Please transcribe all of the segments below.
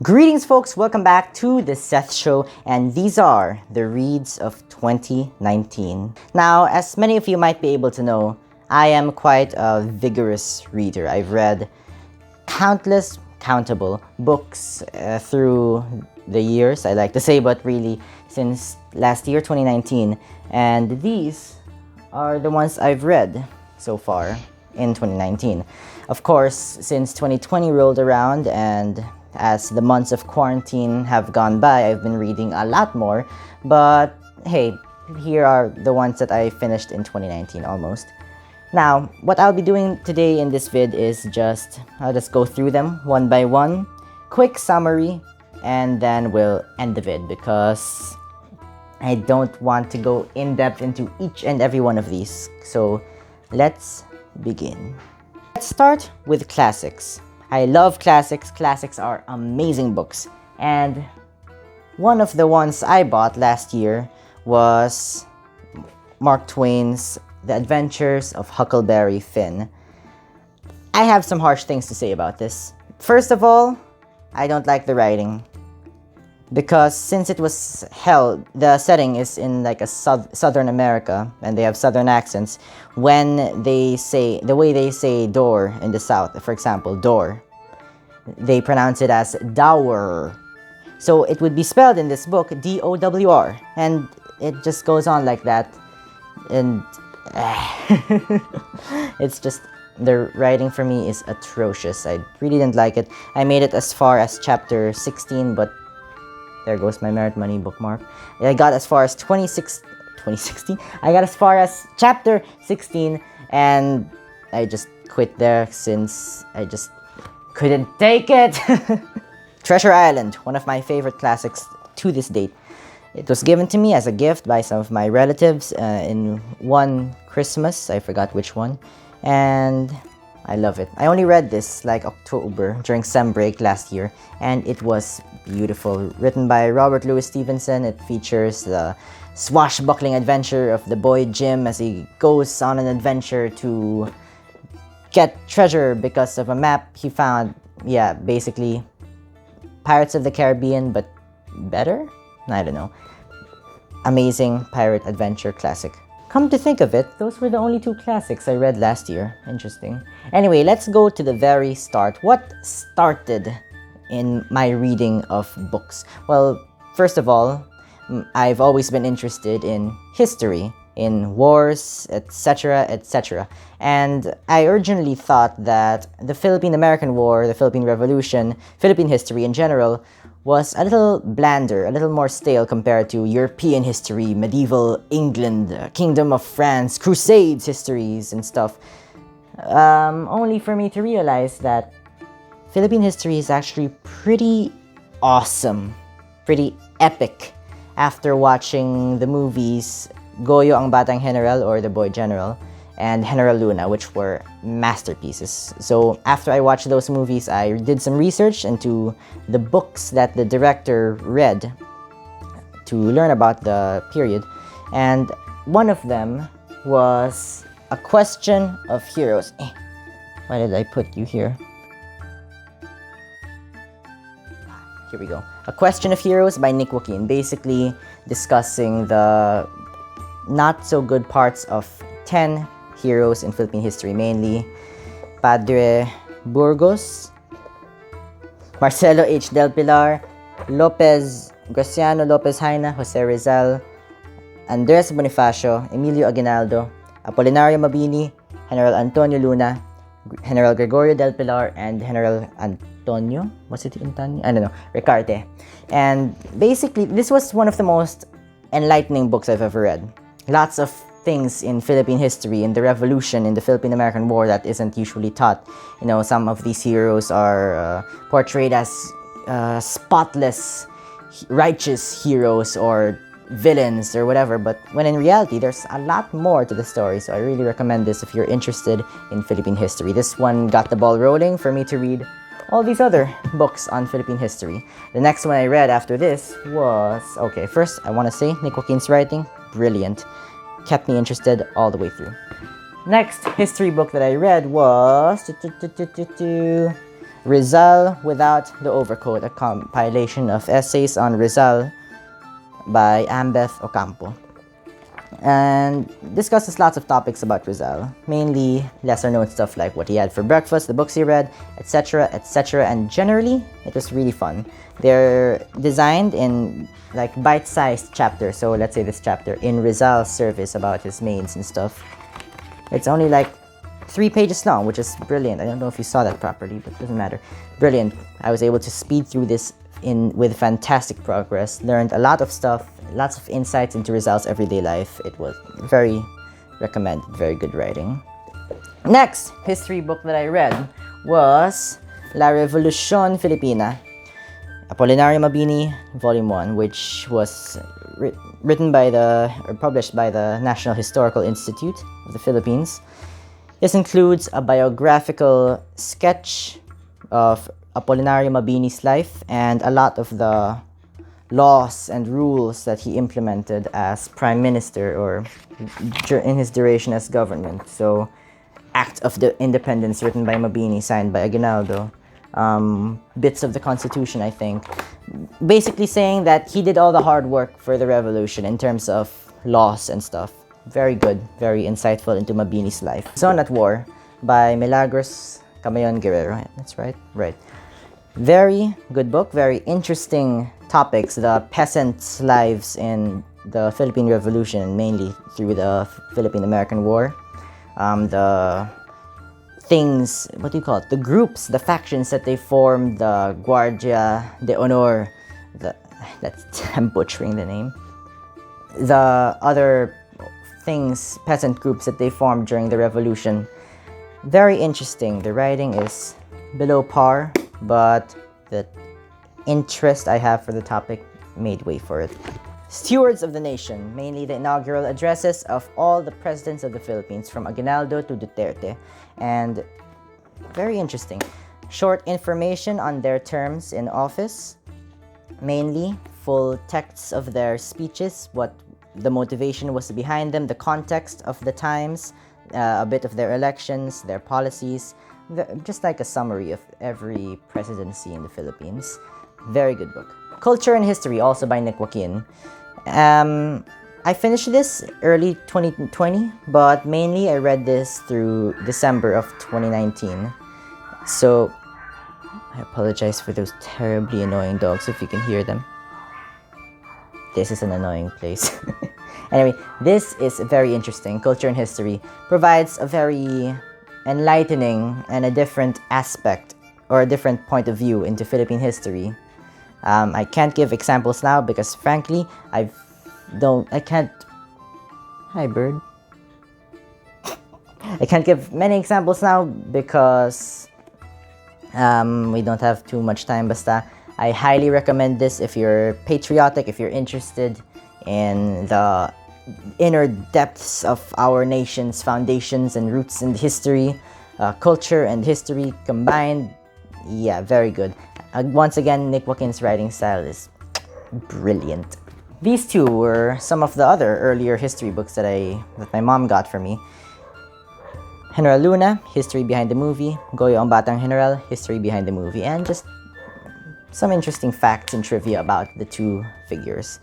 Greetings, folks. Welcome back to the Seth Show, and these are the reads of 2019. Now, as many of you might be able to know, I am quite a vigorous reader. I've read countable books through the years, I like to say, but really since last year, 2019. And these are the ones I've read so far in 2019. Of course, since 2020 rolled around and as the months of quarantine have gone by, I've been reading a lot more. But hey, here are the ones that I finished in 2019 almost. Now, what I'll be doing today in this vid is I'll just go through them one by one, quick summary, and then we'll end the vid because I don't want to go in depth into each and every one of these. So let's begin. Let's start with classics. I love classics. Classics are amazing books. And one of the ones I bought last year was Mark Twain's The Adventures of Huckleberry Finn. I have some harsh things to say about this. First of all, I don't like the writing. Because since it was held, the setting is in like a Southern America, and they have Southern accents. When they say, the way they say door in the South, for example, door, they pronounce it as dower. So it would be spelled in this book, D-O-W-R. And it just goes on like that. And it's just, the writing for me is atrocious. I really didn't like it. I made it as far as chapter 16, but there goes my merit money bookmark. I got as far as 2016. I got as far as chapter 16, and I just quit there since I just couldn't take it. Treasure Island, one of my favorite classics to this date. It was given to me as a gift by some of my relatives in one Christmas. I forgot which one. And I love it. I only read this like October during sem break last year, and it was beautiful. Written by Robert Louis Stevenson, it features the swashbuckling adventure of the boy Jim as he goes on an adventure to get treasure because of a map he found. Yeah, basically Pirates of the Caribbean, but better? I don't know. Amazing pirate adventure classic. Come to think of it, those were the only two classics I read last year. Interesting. Anyway, let's go to the very start. What started in my reading of books? Well, first of all, I've always been interested in history, in wars, etc., etc. And I originally thought that the Philippine-American War, the Philippine Revolution, Philippine history in general, was a little blander, a little more stale compared to European history, medieval England, Kingdom of France, Crusades histories and stuff. Only for me to realize that Philippine history is actually pretty awesome, pretty epic after watching the movies Goyo ang Batang General or The Boy General and General Luna, which were masterpieces. So after I watched those movies, I did some research into the books that the director read to learn about the period. And one of them was A Question of Heroes. Why did I put you here? Here we go. A Question of Heroes by Nick Joaquin, basically discussing the not so good parts of 10 heroes in Philippine history, mainly Padre Burgos, Marcelo H. Del Pilar, Graciano Lopez Haina, Jose Resell, Andres Bonifacio, Emilio Aguinaldo, Apolinario Mabini, General Antonio Luna, General Gregorio Del Pilar, and General Antonio, was it Antonio? I don't know, Ricarte. And basically, this was one of the most enlightening books I've ever read. Lots of things in Philippine history, in the revolution, in the Philippine-American War that isn't usually taught. You know, some of these heroes are portrayed as spotless, righteous heroes or villains or whatever, but when in reality, there's a lot more to the story. So I really recommend this if you're interested in Philippine history. This one got the ball rolling for me to read all these other books on Philippine history. The next one I read after this was, okay, first I want to say Nick Joaquin's writing, brilliant. Kept me interested all the way through. Next history book that I read was Resell Without the Overcoat, a compilation of essays on Resell by Ambeth Ocampo. And discusses lots of topics about Resell, mainly lesser known stuff like what he had for breakfast, the books he read, etc., etc., and generally it was really fun. They're designed in like bite-sized chapters, so let's say this chapter in Resell's service about his maids and stuff. It's only like 3 pages long, which is brilliant. I don't know if you saw that properly, but it doesn't matter. Brilliant. I was able to speed through this with fantastic progress, learned a lot of stuff, lots of insights into Resell's everyday life. It was very recommended, very good writing. Next history book that I read was La Revolución Filipina, Apolinario Mabini, Volume 1, which was written by or published by the National Historical Institute of the Philippines. This includes a biographical sketch of Apolinario Mabini's life and a lot of the laws and rules that he implemented as Prime Minister or in his duration as government. So, Act of the Independence written by Mabini, signed by Aguinaldo. Bits of the Constitution, I think. Basically saying that he did all the hard work for the revolution in terms of laws and stuff. Very good, very insightful into Mabini's life. Zone at War by Milagros Camayon Guerrero. That's right? Right. Very good book, very interesting topics. The peasants' lives in the Philippine Revolution, mainly through the Philippine-American War. The things, what do you call it? The groups, the factions that they formed, the Guardia de Honor, I'm butchering the name. The other things, peasant groups that they formed during the revolution. Very interesting. The writing is below par, but the interest I have for the topic made way for it. Stewards of the Nation, mainly the inaugural addresses of all the presidents of the Philippines, from Aguinaldo to Duterte, and very interesting. Short information on their terms in office, mainly full texts of their speeches, what the motivation was behind them, the context of the times, a bit of their elections, their policies, just like a summary of every presidency in the Philippines. Very good book. Culture and History, also by Nick Joaquin. I finished this early 2020, but mainly I read this through December of 2019. So, I apologize for those terribly annoying dogs if you can hear them. This is an annoying place. Anyway, this is very interesting. Culture and History provides a very enlightening and a different aspect or a different point of view into Philippine history. I can't give examples now because frankly, I can't... Hi, bird. I can't give many examples now because we don't have too much time. Basta, I highly recommend this if you're patriotic, if you're interested in the inner depths of our nation's foundations and roots in history, culture and history combined. Yeah, very good. Once again, Nick Joaquin's writing style is brilliant. These two were some of the other earlier history books that my mom got for me. General Luna, History Behind the Movie. Goyo ang Batang General, History Behind the Movie. And just some interesting facts and trivia about the two figures.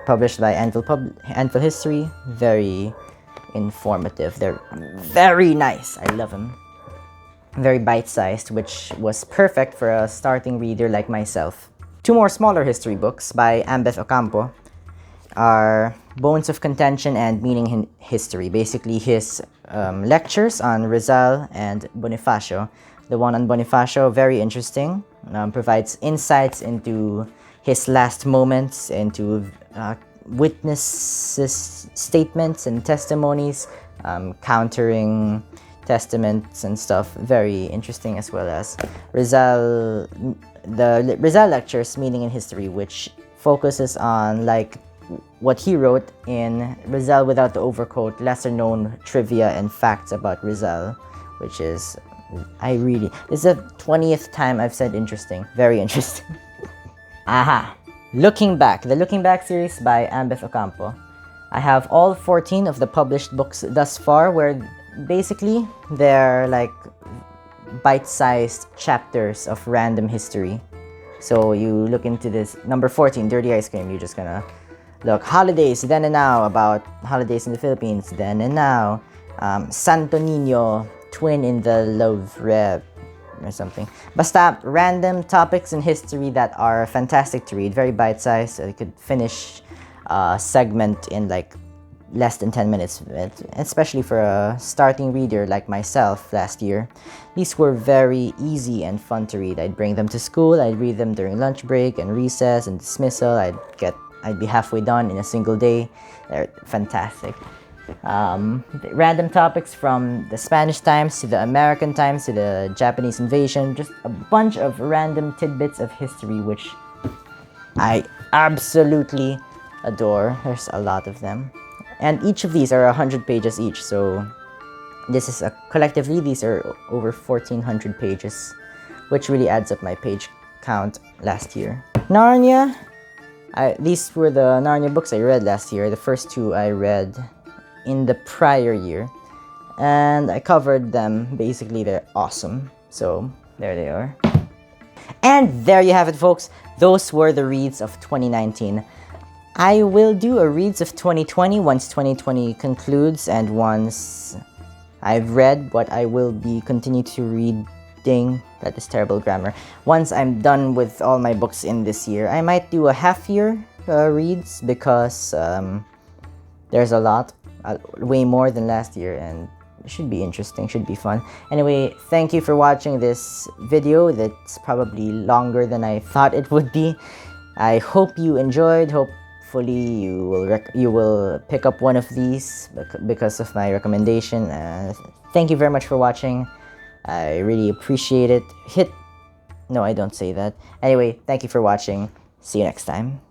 Published by Anvil History. Very informative. They're very nice. I love them. Very bite-sized, which was perfect for a starting reader like myself. Two more smaller history books by Ambeth Ocampo are Bones of Contention and Meaning in History. Basically, his lectures on Resell and Bonifacio. The one on Bonifacio, very interesting. Provides insights into his last moments, into witnesses' statements and testimonies, countering testaments and stuff. Very interesting, as well as Resell, the Resell lectures, Meaning in History, which focuses on like what he wrote in Resell Without the Overcoat, lesser known trivia and facts about Resell, which is, this is the 20th time I've said interesting. Very interesting. Aha! Looking Back, the Looking Back series by Ambeth Ocampo. I have all 14 of the published books thus far, where basically they're like bite-sized chapters of random history. So you look into this number 14, Dirty Ice Cream. You're just gonna look holidays then and now, about holidays in the Philippines then and now. Santo Niño, twin in the Louvre or something. Basta random topics in history that are fantastic to read, very bite-sized. I could finish a segment in like less than 10 minutes, especially for a starting reader like myself last year. These were very easy and fun to read. I'd bring them to school, I'd read them during lunch break and recess and dismissal. I'd be halfway done in a single day. They're fantastic. Random topics from the Spanish times to the American times to the Japanese invasion, just a bunch of random tidbits of history which I absolutely adore. There's a lot of them. And each of these are 100 pages each, so this is collectively these are over 1,400 pages, which really adds up my page count last year. Narnia. These were the Narnia books I read last year. The first two I read in the prior year, and I covered them. Basically, they're awesome. So there they are. And there you have it, folks. Those were the reads of 2019. I will do a reads of 2020 once 2020 concludes, and once I've read what I will be continue to reading. That is terrible grammar. Once I'm done with all my books in this year, I might do a half-year reads, because there's a lot, way more than last year, and it should be interesting, should be fun. Anyway, thank you for watching this video that's probably longer than I thought it would be. I hope you enjoyed. Hopefully you will pick up one of these because of my recommendation. Thank you very much for watching. I really appreciate it. No, I don't say that. Anyway, thank you for watching. See you next time.